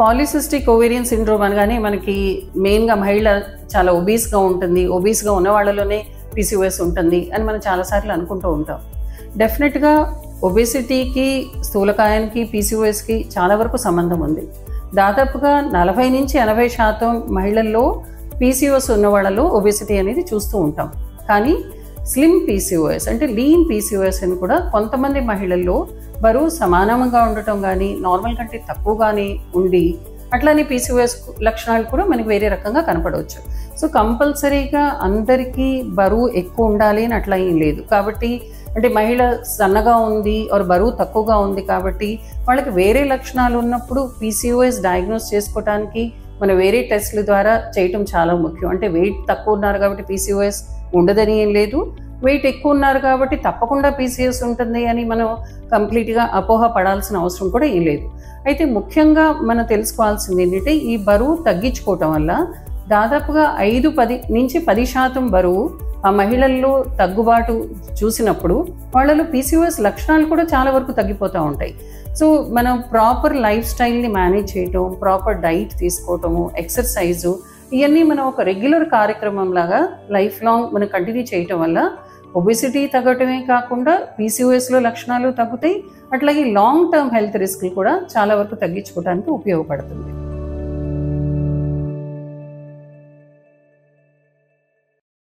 Polycystic ovarian syndrome అనగానే మనకి మెయిన్గా మహిళ చాలా ఒబీస్గా ఉంటుంది, ఒబీస్గా ఉన్న వాళ్ళలోనే పీసీఓఎస్ ఉంటుంది అని మనం చాలాసార్లు అనుకుంటూ ఉంటాం. డెఫినెట్గా ఒబేసిటీకి, స్థూలకాయానికి, పీసీఓఎస్కి చాలా వరకు సంబంధం ఉంది. దాదాపుగా 40 నుంచి 80% మహిళల్లో పీసీఓఎస్ ఉన్న వాళ్ళలో ఒబేసిటీ అనేది చూస్తూ ఉంటాం. కానీ స్లిమ్ పీసీఓఎస్ అంటే లీన్ పీసీఓఎస్ అని కూడా కొంతమంది మహిళల్లో బరువు సమానంగా ఉండటం కానీ, నార్మల్ కంటే తక్కువగానే ఉండి అట్లానే పీసీఓఎస్ లక్షణాలు కూడా మనకి వేరే రకంగా కనపడవచ్చు. సో కంపల్సరీగా అందరికీ బరువు ఎక్కువ ఉండాలి అని అట్లా ఏం లేదు. కాబట్టి అంటే మహిళ సన్నగా ఉంది ఆర్ బరువు తక్కువగా ఉంది కాబట్టి వాళ్ళకి వేరే లక్షణాలు ఉన్నప్పుడు పీసీఓఎస్ డయాగ్నోస్ చేసుకోవడానికి మనం వేరే టెస్ట్ల ద్వారా చేయటం చాలా ముఖ్యం. అంటే వెయిట్ తక్కువ ఉన్నారు కాబట్టి పీసీఓఎస్ ఉండదని ఏం లేదు, వెయిట్ ఎక్కువ ఉన్నారు కాబట్టి తప్పకుండా పీసీఓఎస్ ఉంటుంది అని మనం కంప్లీట్గా అపోహ పడాల్సిన అవసరం కూడా ఏం లేదు. అయితే ముఖ్యంగా మనం తెలుసుకోవాల్సింది ఏంటంటే ఈ బరువు తగ్గించుకోవటం వల్ల దాదాపుగా 5-10 నుంచి 10% బరువు ఆ మహిళల్లో తగ్గుబాటు చూసినప్పుడు వాళ్ళలో పీసీఓఎస్ లక్షణాలు కూడా చాలా వరకు తగ్గిపోతూ ఉంటాయి. సో మనం ప్రాపర్ లైఫ్ స్టైల్ని మేనేజ్ చేయటం, ప్రాపర్ డైట్ తీసుకోవటము, ఎక్సర్సైజు, ఇవన్నీ మనం ఒక రెగ్యులర్ కార్యక్రమం లాగా లైఫ్ లాంగ్ మనం కంటిన్యూ చేయటం వల్ల ఒబెసిటీ తగ్గటమే కాకుండా పీసీఓఎస్లో లక్షణాలు తగ్గుతాయి. అట్లాగే లాంగ్ టర్మ్ హెల్త్ రిస్క్లు కూడా చాలా వరకు తగ్గించుకోవడానికి ఉపయోగపడుతుంది.